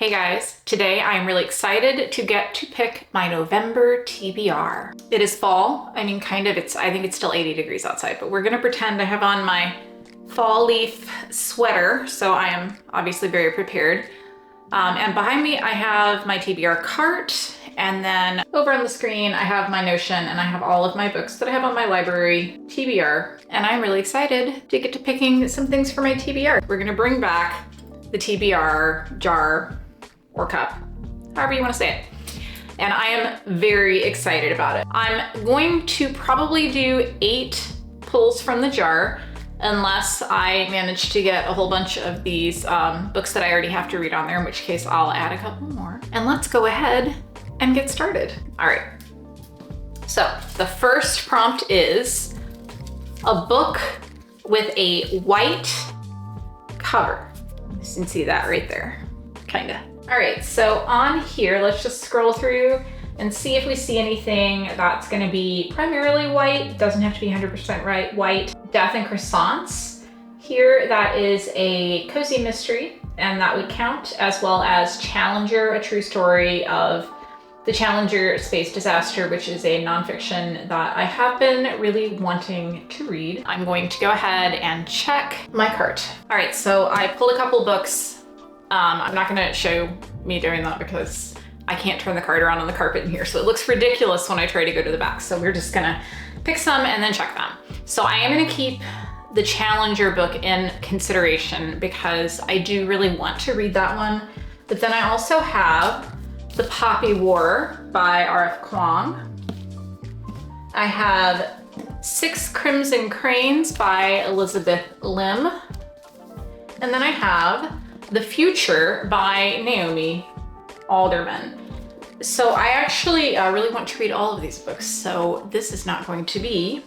Hey guys, today I am really excited to get to pick my November TBR. It is fall. I mean, kind of, I think it's still 80 degrees outside, but we're gonna pretend I have on my fall leaf sweater, so I am obviously very prepared. And behind me, I have my TBR cart, and then over on the screen, I have my Notion, and I have all of my books that I have on my library TBR, and I'm really excited to get to picking some things for my TBR. We're gonna bring back the TBR jar or cup, however you want to say it. And I am very excited about it. I'm going to probably do 8 pulls from the jar unless I manage to get a whole bunch of these books that I already have to read on there, in which case I'll add a couple more. And let's go ahead and get started. All right, so the first prompt is a book with a white cover. You can see that right there, kinda. All right, so on here, let's just scroll through and see if we see anything that's gonna be primarily white. It doesn't have to be 100% right, white. Death and Croissants. Here, that is a cozy mystery, and that would count, as well as Challenger, a true story of the Challenger space disaster, which is a nonfiction that I have been really wanting to read. I'm going to go ahead and check my cart. All right, so I pulled a couple books. I'm not gonna show me doing that because I can't turn the cart around on the carpet in here, so it looks ridiculous when I try to go to the back. So we're just gonna pick some and then check them. So I am gonna keep the Challenger book in consideration because I do really want to read that one. But then I also have The Poppy War by R.F. Kuang. I have Six Crimson Cranes by Elizabeth Lim. And then I have The Future by Naomi Alderman. So I actually really want to read all of these books, so this is not going to be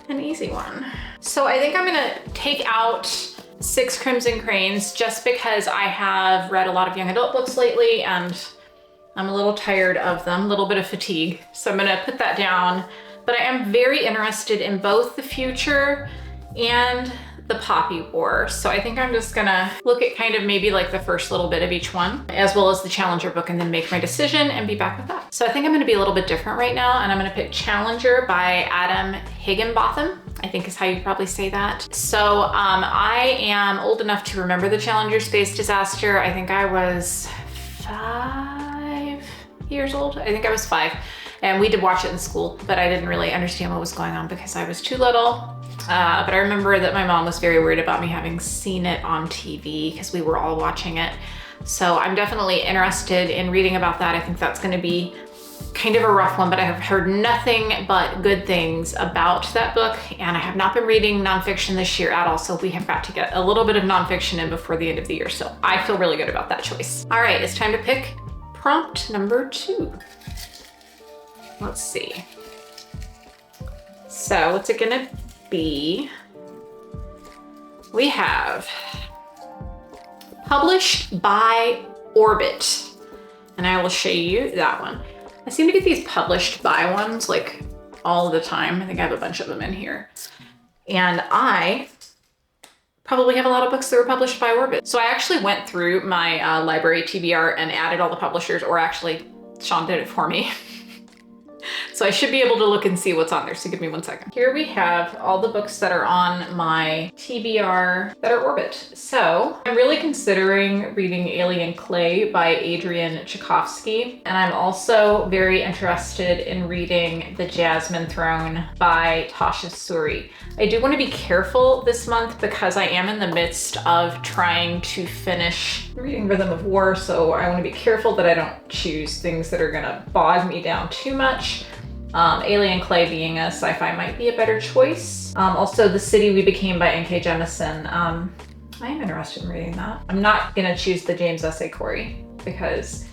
an easy one. So I think I'm gonna take out Six Crimson Cranes just because I have read a lot of young adult books lately and I'm a little tired of them, a little bit of fatigue. So I'm gonna put that down, but I am very interested in both The Future and The Poppy War. So I think I'm just gonna look at kind of maybe like the first little bit of each one, as well as the Challenger book, and then make my decision and be back with that. So I think I'm gonna be a little bit different right now, and I'm gonna pick Challenger by Adam Higginbotham, I think is how you probably say that. So I am old enough to remember the Challenger space disaster. I think I was 5 years old. I think I was 5. And we did watch it in school, but I didn't really understand what was going on because I was too little. But I remember that my mom was very worried about me having seen it on TV because we were all watching it. So I'm definitely interested in reading about that. I think that's gonna be kind of a rough one, but I have heard nothing but good things about that book. And I have not been reading nonfiction this year at all. So we have got to get a little bit of nonfiction in before the end of the year. So I feel really good about that choice. All right, it's time to pick prompt number 2. Let's see. So what's it gonna be? We have published by Orbit, and I will show you that one. I seem to get these published by ones like all the time. I think I have a bunch of them in here. And I probably have a lot of books that were published by Orbit. So I actually went through my library TBR and added all the publishers, or actually Sean did it for me. So I should be able to look and see what's on there, so give me 1 second. Here we have all the books that are on my TBR that are Orbit. So I'm really considering reading Alien Clay by Adrian Tchaikovsky, and I'm also very interested in reading The Jasmine Throne by Tasha Suri. I do want to be careful this month because I am in the midst of trying to finish reading Rhythm of War, so I want to be careful that I don't choose things that are gonna bog me down too much. Alien Clay being a sci-fi might be a better choice. Also, The City We Became by N.K. Jemisin. I am interested in reading that. I'm not gonna choose the James S.A. Corey because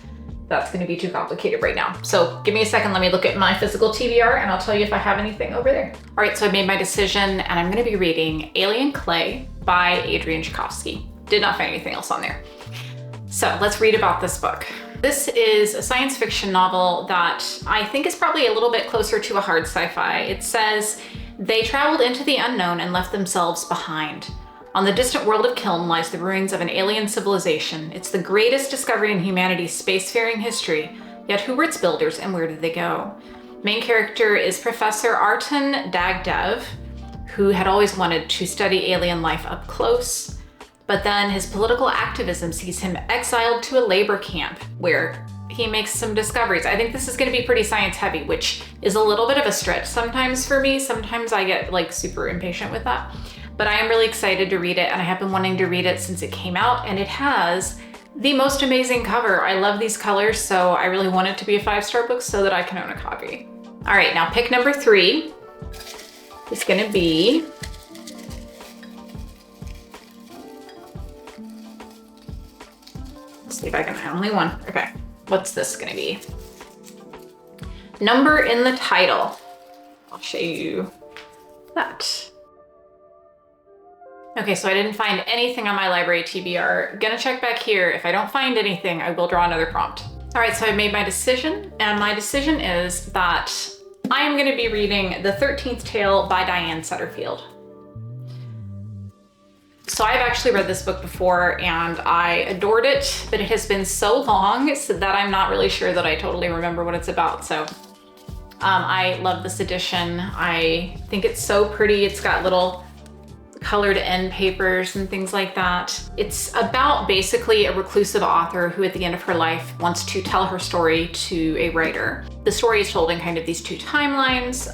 that's gonna be too complicated right now. So give me a second, let me look at my physical TBR and I'll tell you if I have anything over there. All right, so I made my decision and I'm gonna be reading Alien Clay by Adrian Tchaikovsky. Did not find anything else on there. So let's read about this book. This is a science fiction novel that I think is probably a little bit closer to a hard sci-fi. It says, they traveled into the unknown and left themselves behind. On the distant world of Kiln lies the ruins of an alien civilization. It's the greatest discovery in humanity's spacefaring history. Yet who were its builders and where did they go? Main character is Professor Artan Dagdev, who had always wanted to study alien life up close. But then his political activism sees him exiled to a labor camp where he makes some discoveries. I think this is going to be pretty science heavy, which is a little bit of a stretch sometimes for me. Sometimes I get like super impatient with that. But I am really excited to read it, and I have been wanting to read it since it came out, and it has the most amazing cover. I love these colors, so I really want it to be a 5-star book so that I can own a copy. All right, now pick number 3 is gonna be let's see if I can find only one. Okay, what's this gonna be? Number in the title. I'll show you that. Okay, so I didn't find anything on my library TBR. Gonna check back here. If I don't find anything, I will draw another prompt. All right, so I've made my decision, and my decision is that I am gonna be reading The 13th Tale by Diane Setterfield. So I've actually read this book before and I adored it, but it has been so long so that I'm not really sure that I totally remember what it's about. So I love this edition. I think it's so pretty. It's got little colored end papers and things like that. It's about basically a reclusive author who at the end of her life wants to tell her story to a writer. The story is told in kind of these 2 timelines.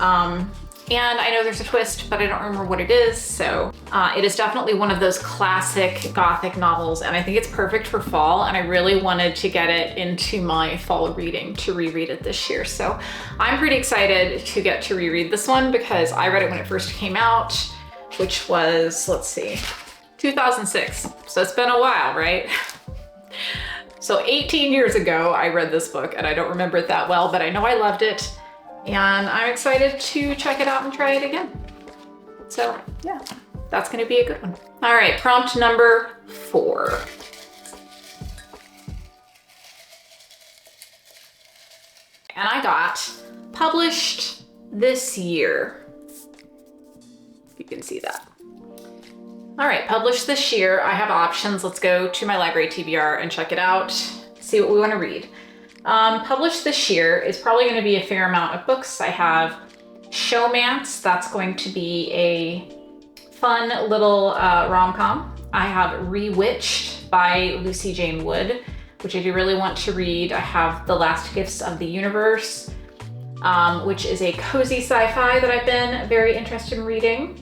And I know there's a twist, but I don't remember what it is. So it is definitely one of those classic Gothic novels, and I think it's perfect for fall. And I really wanted to get it into my fall reading to reread it this year. So I'm pretty excited to get to reread this one because I read it when it first came out, which was, let's see, 2006. So it's been a while, right? So 18 years ago, I read this book and I don't remember it that well, but I know I loved it and I'm excited to check it out and try it again. So yeah, that's gonna be a good one. All right, prompt number 4. And I got published this year. You can see that. All right, published this year. I have options. Let's go to my library TBR and check it out, see what we want to read. Published this year is probably going to be a fair amount of books. I have Showmance. That's going to be a fun little rom-com. I have Rewitched by Lucy Jane Wood, which I do really want to read. I have The Last Gifts of the Universe, which is a cozy sci-fi that I've been very interested in reading.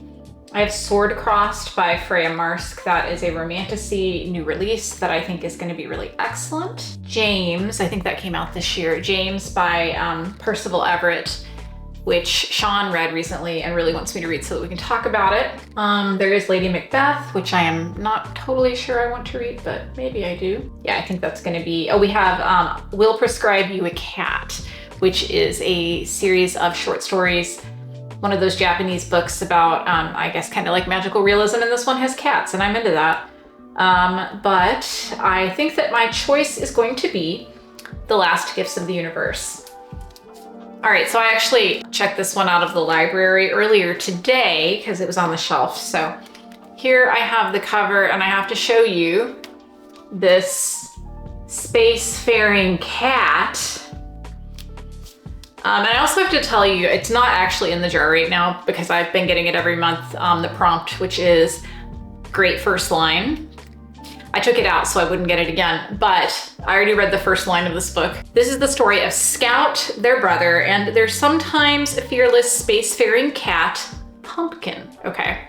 I have Sword Crossed by Freya Marsk. That is a romantasy new release that I think is going to be really excellent. James, I think that came out this year. James by Percival Everett, which Sean read recently and really wants me to read so that we can talk about it. There is Lady Macbeth, which I am not totally sure I want to read, but maybe I do. Yeah, I think that's going to be, we have Will Prescribe You a Cat, which is a series of short stories, one of those Japanese books about, I guess, kind of like magical realism, and this one has cats, and I'm into that. But I think that my choice is going to be The Last Gifts of the Universe. All right, so I actually checked this one out of the library earlier today because it was on the shelf. So here I have the cover, and I have to show you this spacefaring cat. And I also have to tell you, it's not actually in the jar right now because I've been getting it every month, the prompt, which is great first line. I took it out so I wouldn't get it again, but I already read the first line of this book. This is the story of Scout, their brother, and their sometimes fearless spacefaring cat, Pumpkin. Okay,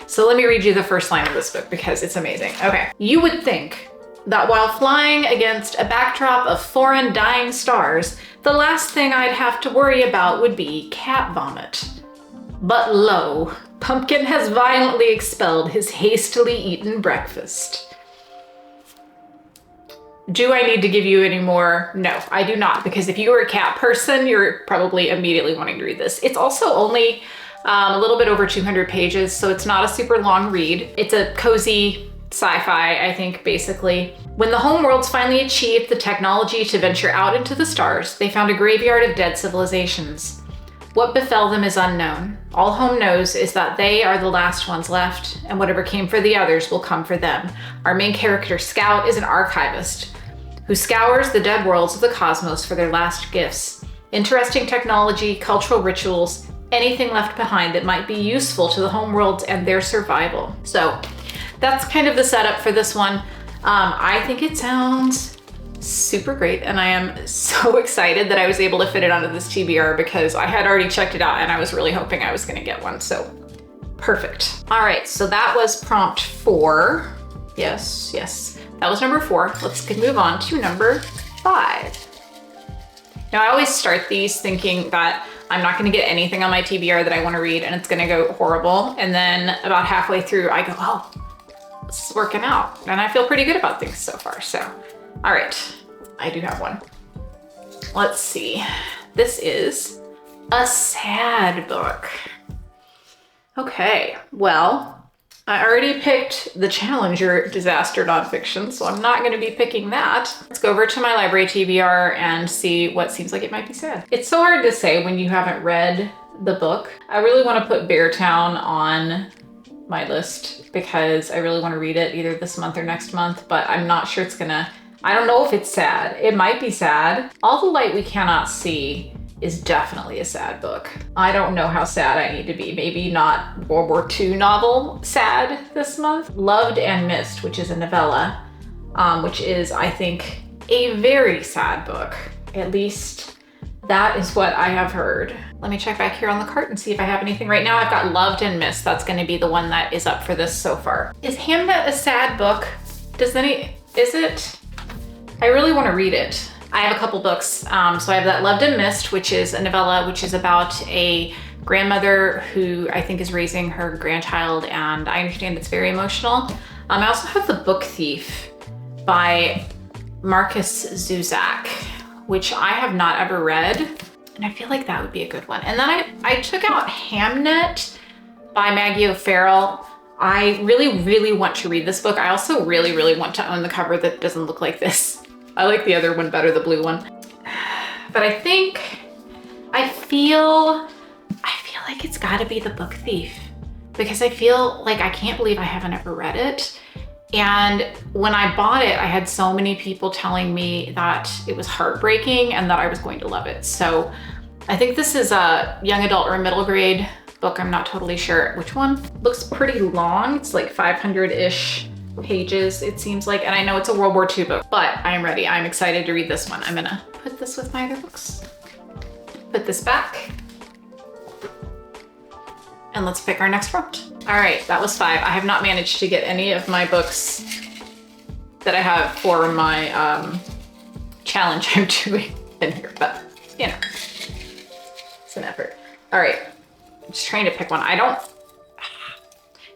so let me read you the first line of this book because it's amazing. Okay, you would think that while flying against a backdrop of foreign dying stars, the last thing I'd have to worry about would be cat vomit. But lo, Pumpkin has violently expelled his hastily eaten breakfast. Do I need to give you any more? No, I do not, because if you are a cat person, you're probably immediately wanting to read this. It's also only a little bit over 200 pages, so it's not a super long read. It's a cozy sci-fi, I think, basically. When the homeworlds finally achieved the technology to venture out into the stars, they found a graveyard of dead civilizations. What befell them is unknown. All home knows is that they are the last ones left, and whatever came for the others will come for them. Our main character, Scout, is an archivist who scours the dead worlds of the cosmos for their last gifts. Interesting technology, cultural rituals, anything left behind that might be useful to the home worlds and their survival. So that's kind of the setup for this one. I think it sounds super great, and I am so excited that I was able to fit it onto this TBR because I had already checked it out and I was really hoping I was gonna get one, so perfect. All right, so that was prompt 4. Yes, that was number 4. Let's move on to number 5. Now I always start these thinking that I'm not gonna get anything on my TBR that I wanna read and it's gonna go horrible, and then about halfway through I go, oh, this is working out, and I feel pretty good about things so far, so. All right, I do have one. Let's see. This is a sad book. Okay, well, I already picked the Challenger disaster nonfiction, so I'm not gonna be picking that. Let's go over to my library TBR and see what seems like it might be sad. It's so hard to say when you haven't read the book. I really wanna put Beartown on my list because I really wanna read it either this month or next month, but I'm not sure it's gonna, I don't know if it's sad. It might be sad. All the Light We Cannot See is definitely a sad book. I don't know how sad I need to be. Maybe not World War II novel sad this month. Loved and Missed, which is a novella, which is, I think, a very sad book. At least that is what I have heard. Let me check back here on the cart and see if I have anything. Right now I've got Loved and Missed. That's gonna be the one that is up for this so far. Is Hamnet a sad book? Is it? I really want to read it. I have a couple books. So I have that Loved and Missed, which is a novella, which is about a grandmother who I think is raising her grandchild, and I understand it's very emotional. I also have The Book Thief by Marcus Zuzak, which I have not ever read, and I feel like that would be a good one. And then I took out Hamnet by Maggie O'Farrell. I really want to read this book. I also really want to own the cover that doesn't look like this. I like the other one better, the blue one. But I feel like it's gotta be The Book Thief because I feel like I can't believe I haven't ever read it. And when I bought it, I had so many people telling me that it was heartbreaking and that I was going to love it. So I think this is a young adult or a middle grade book. I'm not totally sure which one. Looks pretty long. It's like 500-ish pages, it seems like. And I know it's a World War II book, but I am ready. I'm excited to read this one. I'm gonna put this with my other books. Put this back. And let's pick our next prompt. All right, that was 5. I have not managed to get any of my books that I have for my challenge I'm doing in here, but you know, it's an effort. All right, I'm just trying to pick one.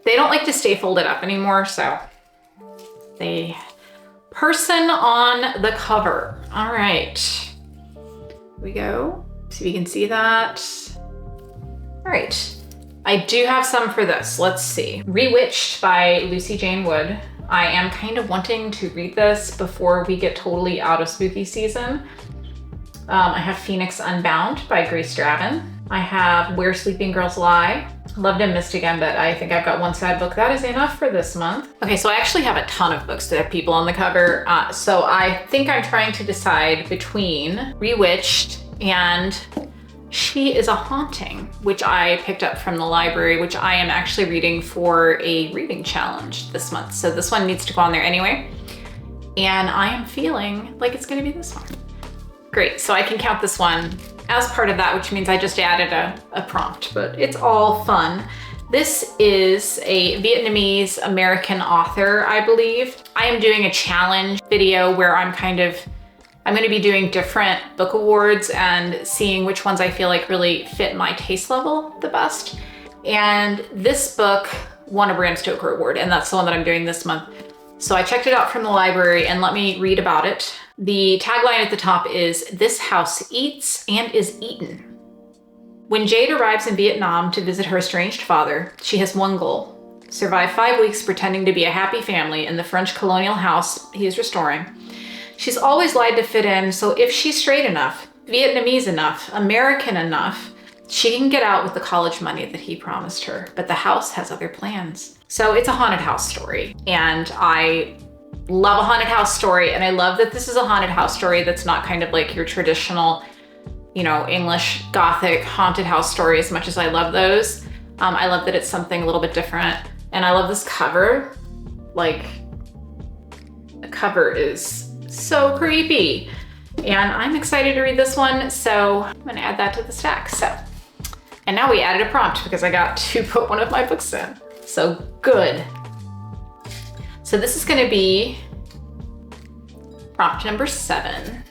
They don't like to stay folded up anymore, so person on the cover. All right, here we go. See if you can see that. All right. I do have some for this. Let's see. Rewitched by Lucy Jane Wood. I am kind of wanting to read this before we get totally out of spooky season. I have Phoenix Unbound by Grace Dravin. I have Where Sleeping Girls Lie. Loved and Missed again, but I think I've got one sad book. That is enough for this month. Okay, so I actually have a ton of books that have people on the cover. So I think I'm trying to decide between Rewitched and She Is a Haunting, which I picked up from the library, which I am actually reading for a reading challenge this month. So this one needs to go on there anyway. And I am feeling like it's gonna be this one. Great, so I can count this one as part of that, which means I just added a prompt, but it's all fun. This is a Vietnamese American author, I believe. I am doing a challenge video where I'm gonna be doing different book awards and seeing which ones I feel like really fit my taste level the best. And this book won a Bram Stoker Award, and that's the one that I'm doing this month. So I checked it out from the library, and let me read about it. The tagline at the top is, "This house eats and is eaten." When Jade arrives in Vietnam to visit her estranged father, she has one goal: survive 5 weeks pretending to be a happy family in the French colonial house he is restoring. She's always lied to fit in, so if she's straight enough, Vietnamese enough, American enough, She can get out with the college money that he promised her, but the house has other plans. So it's a haunted house story, and I love a haunted house story, and I love that this is a haunted house story that's not kind of like your traditional, you know, English Gothic haunted house story as much as I love those. I love that it's something a little bit different, and I love this cover. Like, the cover is so creepy, and I'm excited to read this one, so I'm gonna add that to the stack. And now we added a prompt because I got to put one of my books in. So good. So this is gonna be prompt number 7.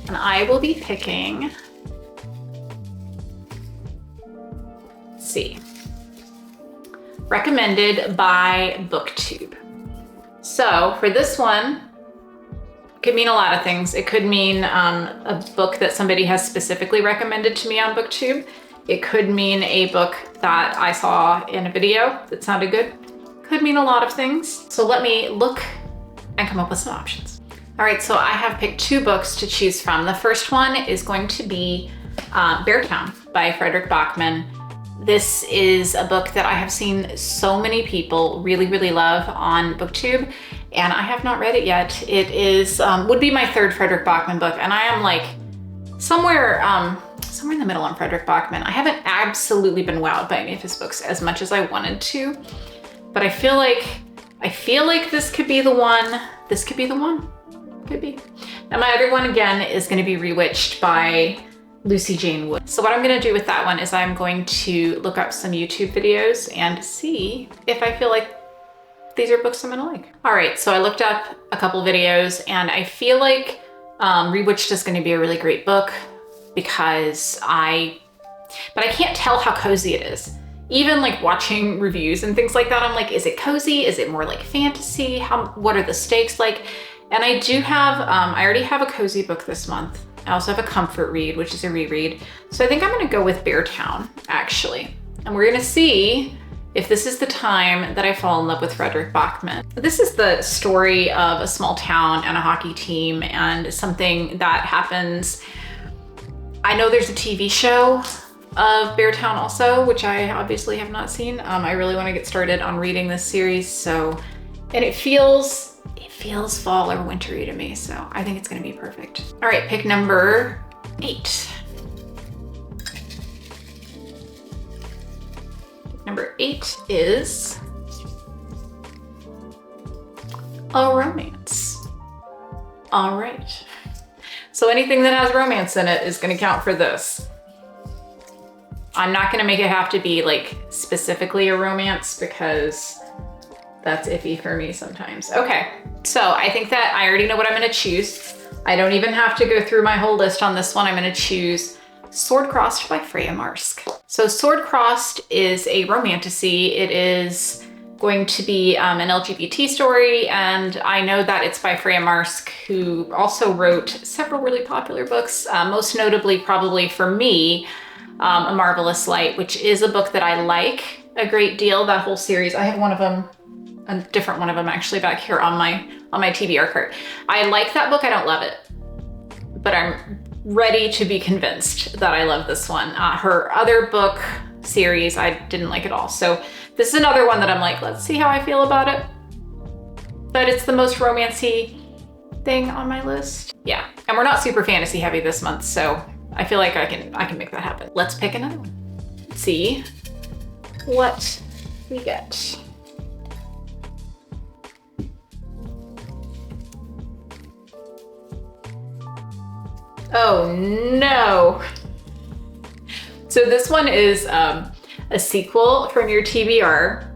And I will be picking, let's see, recommended by Booktube. So for this one, it could mean a lot of things. It could mean a book that somebody has specifically recommended to me on Booktube. It could mean a book that I saw in a video that sounded good. Could mean a lot of things. So let me look and come up with some options. All right, so I have picked 2 books to choose from. The first one is going to be Beartown by Frederick Bachman. This is a book that I have seen so many people really, really love on Booktube, and I have not read it yet. It is, would be my 3rd Frederick Bachman book, and I am like somewhere in the middle on Frederick Bachman. I haven't absolutely been wowed by any of his books as much as I wanted to, but I feel like this could be the one. This could be the one. Could be. Now my other one again is going to be Rewitched by Lucy Jane Wood. So what I'm going to do with that one is I'm going to look up some YouTube videos and see if I feel like these are books I'm going to like. All right, so I looked up a couple videos, and I feel like Rewitched is going to be a really great book because I can't tell how cozy it is. Even like watching reviews and things like that, I'm like, is it cozy? Is it more like fantasy? What are the stakes like? And I do have, I already have a cozy book this month. I also have a comfort read, which is a reread. So I think I'm gonna go with Beartown, actually. And we're gonna see if this is the time that I fall in love with Frederick Bachman. This is the story of a small town and a hockey team, and something that happens. I know there's a TV show of Beartown also, which I obviously have not seen. I really wanna get started on reading this series, and it feels fall or wintry to me, so I think it's gonna be perfect. All right, pick number 8. Number 8 is a romance. All right. So anything that has romance in it is gonna count for this. I'm not gonna make it have to be like specifically a romance because that's iffy for me sometimes. Okay, so I think that I already know what I'm gonna choose. I don't even have to go through my whole list on this one. I'm gonna choose Sword Crossed by Freya Marske. So Sword Crossed is a romantasy. It is going to be an LGBT story, and I know that it's by Freya Marske, who also wrote several really popular books, most notably probably for me, A Marvelous Light, which is a book that I like a great deal, that whole series. I have one of them, a different one of them actually back here on my TBR cart. I like that book, I don't love it, but I'm ready to be convinced that I love this one. Her other book series, I didn't like at all. So this is another one that I'm like, let's see how I feel about it. But it's the most romancy thing on my list. Yeah, and we're not super fantasy heavy this month, so I feel like I can make that happen. Let's pick another one. Let's see what we get. Oh no. So this one is a sequel from your TBR.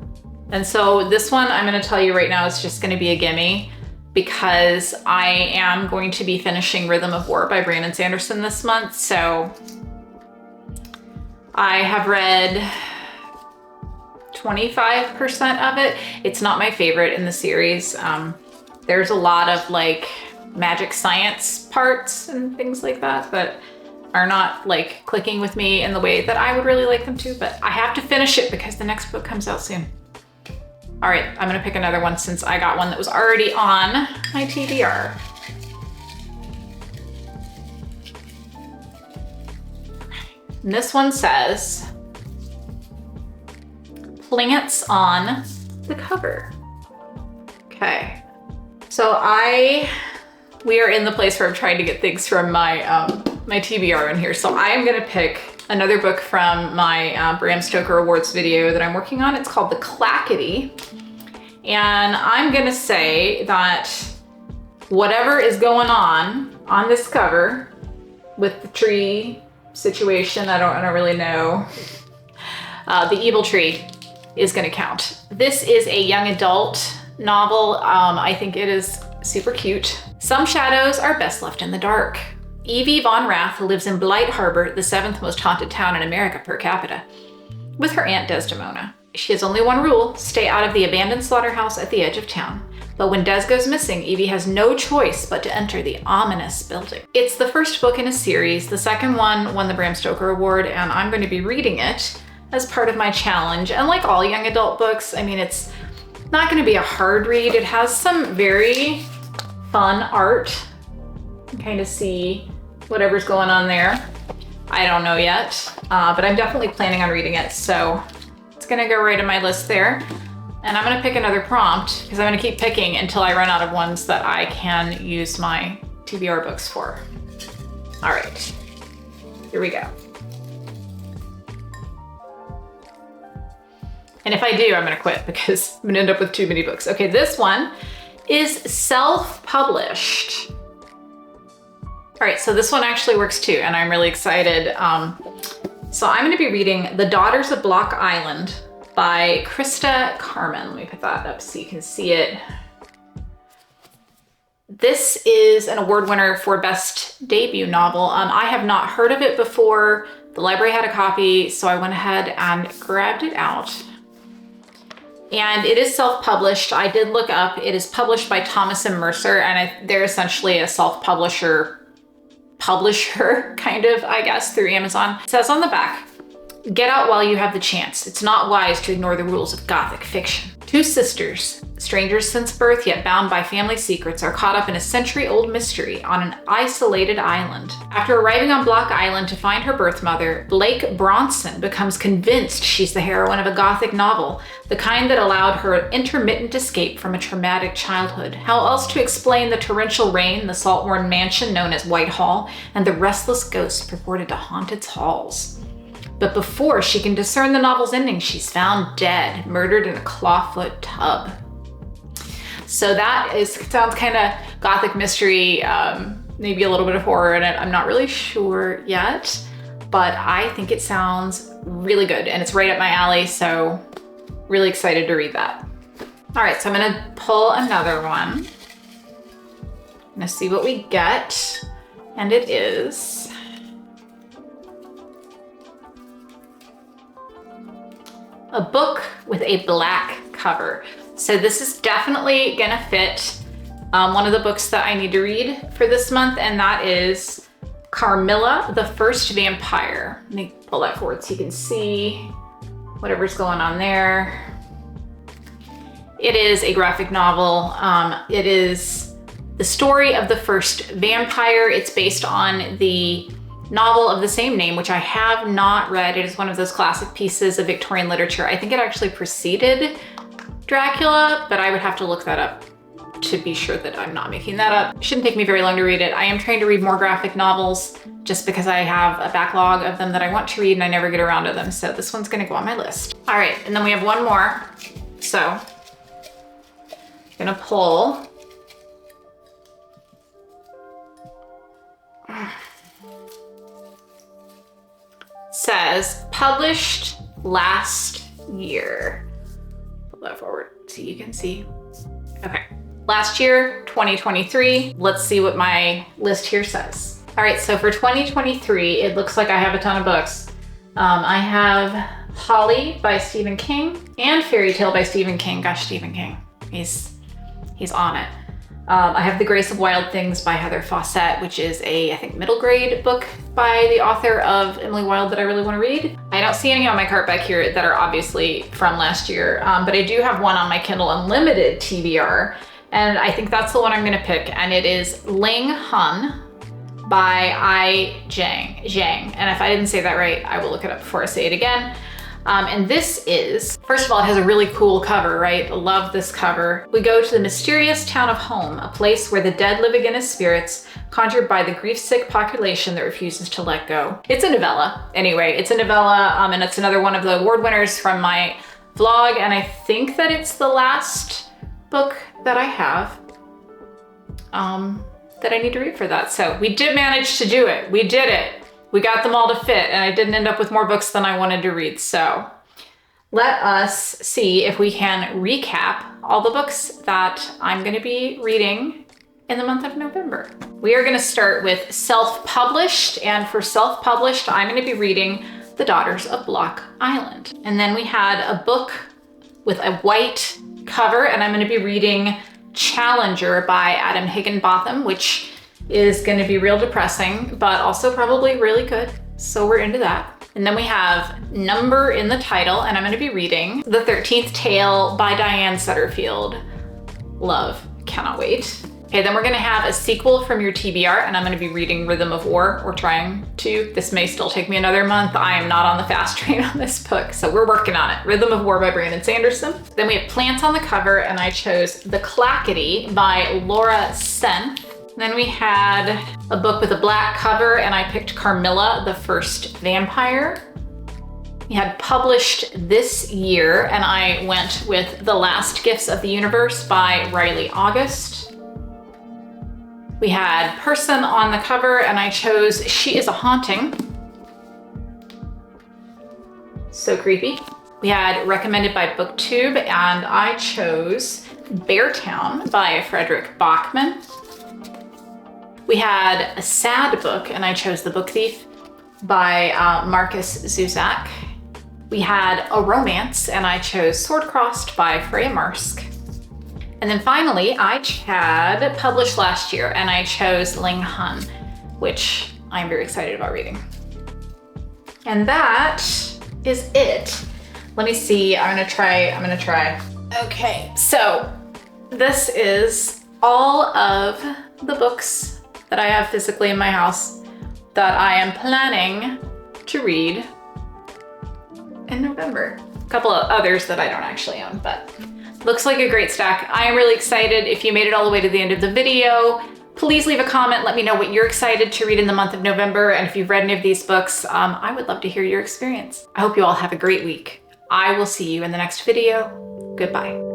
And so this one, I'm gonna tell you right now, is just gonna be a gimme because I am going to be finishing Rhythm of War by Brandon Sanderson this month. So I have read 25% of it. It's not my favorite in the series. There's a lot of like magic science parts and things like that are not like clicking with me in the way that I would really like them to, but I have to finish it because the next book comes out soon. All right, I'm gonna pick another one since I got one that was already on my TBR. And this one says, plants on the cover. Okay. So we are in the place where I'm trying to get things from my TBR in here. So I am gonna pick another book from my Bram Stoker Awards video that I'm working on. It's called The Clackety. And I'm gonna say that whatever is going on this cover with the tree situation, I don't really know, the evil tree is gonna count. This is a young adult novel. I think it is super cute. Some shadows are best left in the dark. Evie Von Rath lives in Blight Harbor, the 7th most haunted town in America per capita, with her Aunt Desdemona. She has only one rule: stay out of the abandoned slaughterhouse at the edge of town. But when Des goes missing, Evie has no choice but to enter the ominous building. It's the first book in a series. The second one won the Bram Stoker Award, and I'm going to be reading it as part of my challenge. And like all young adult books, I mean, it's not going to be a hard read. It has some very fun art. You can kind of see whatever's going on there. I don't know yet, but I'm definitely planning on reading it. So it's going to go right in my list there. And I'm gonna pick another prompt because I'm gonna keep picking until I run out of ones that I can use my TBR books for. All right, here we go. And if I do, I'm gonna quit because I'm gonna end up with too many books. Okay, this one is self-published. All right, so this one actually works too, and I'm really excited. So I'm gonna be reading The Daughters of Block Island by Krista Carmen. Let me put that up so you can see it. This is an award winner for Best Debut Novel. I have not heard of it before. The library had a copy, so I went ahead and grabbed it out. And it is self-published. I did look up, it is published by Thomas and Mercer, and they're essentially a self-publisher kind of, I guess, through Amazon. It says on the back, "Get out while you have the chance. It's not wise to ignore the rules of Gothic fiction." Two sisters, strangers since birth yet bound by family secrets, are caught up in a century-old mystery on an isolated island. After arriving on Block Island to find her birth mother, Blake Bronson becomes convinced she's the heroine of a Gothic novel, the kind that allowed her an intermittent escape from a traumatic childhood. How else to explain the torrential rain, the salt-worn mansion known as Whitehall, and the restless ghosts purported to haunt its halls? But before she can discern the novel's ending, she's found dead, murdered in a clawfoot tub. So that sounds kind of Gothic mystery, maybe a little bit of horror in it. I'm not really sure yet, but I think it sounds really good and it's right up my alley, so really excited to read that. All right, so I'm gonna pull another one. I'm gonna see what we get, and it is a book with a black cover. So this is definitely gonna fit one of the books that I need to read for this month, and that is Carmilla, the First Vampire. Let me pull that forward so you can see whatever's going on there. It is a graphic novel. It is the story of the first vampire. It's based on the novel of the same name, which I have not read. It is one of those classic pieces of Victorian literature. I think it actually preceded Dracula, but I would have to look that up to be sure that I'm not making that up. It shouldn't take me very long to read it. I am trying to read more graphic novels just because I have a backlog of them that I want to read and I never get around to them. So this one's gonna go on my list. All right, and then we have one more. So I'm gonna pull. Says published last year. Pull that forward so you can see. Okay, last year, 2023. Let's see what my list here says. All right, so for 2023, it looks like I have a ton of books. I have Holly by Stephen King and Fairy Tale by Stephen King. Gosh, Stephen King, he's on it. I have The Grace of Wild Things by Heather Fawcett, which is a, I think, middle grade book by the author of Emily Wilde that I really want to read. I don't see any on my cart back here that are obviously from last year, but I do have one on my Kindle Unlimited TBR, and I think that's the one I'm going to pick, and it is Ling Hun by Ai Zhang. And if I didn't say that right, I will look it up before I say it again. And this is, first of all, it has a really cool cover, right? Love this cover. We go to the mysterious town of Home, a place where the dead live again as spirits, conjured by the grief-sick population that refuses to let go. It's a novella. Anyway, it's a novella, and it's another one of the award winners from my vlog, and I think that it's the last book that I have that I need to read for that. So we did manage to do it. We did it. We got them all to fit, and I didn't end up with more books than I wanted to read. So let us see if we can recap all the books that I'm going to be reading in the month of November. We are going to start with self-published, and for self-published, I'm going to be reading The Daughters of Block Island. And then we had a book with a white cover, and I'm going to be reading Challenger by Adam Higginbotham, which is going to be real depressing, but also probably really good. So we're into that. And then we have Number in the title, and I'm going to be reading The 13th Tale by Diane Sutterfield. Love, cannot wait. Okay, then we're going to have a sequel from your TBR, and I'm going to be reading Rhythm of War, or trying to. This may still take me another month. I am not on the fast train on this book, so we're working on it. Rhythm of War by Brandon Sanderson. Then we have Plants on the cover, and I chose The Clackety by Laura Senth. Then we had a book with a black cover, and I picked Carmilla, the First Vampire. We had Published This Year, and I went with The Last Gifts of the Universe by Riley August. We had Person on the cover, and I chose She is a Haunting. So creepy. We had Recommended by Booktube, and I chose Beartown by Frederick Bachman. We had a sad book, and I chose The Book Thief by Marcus Zuzak. We had a romance, and I chose Sword Crossed by Freya Marsk. And then finally, I had Published Last Year, and I chose Ling Hun, which I'm very excited about reading. And that is it. Let me see, I'm gonna try. Okay, so this is all of the books that I have physically in my house that I am planning to read in November. A couple of others that I don't actually own, but looks like a great stack. I am really excited. If you made it all the way to the end of the video, please leave a comment. Let me know what you're excited to read in the month of November. And if you've read any of these books, I would love to hear your experience. I hope you all have a great week. I will see you in the next video. Goodbye.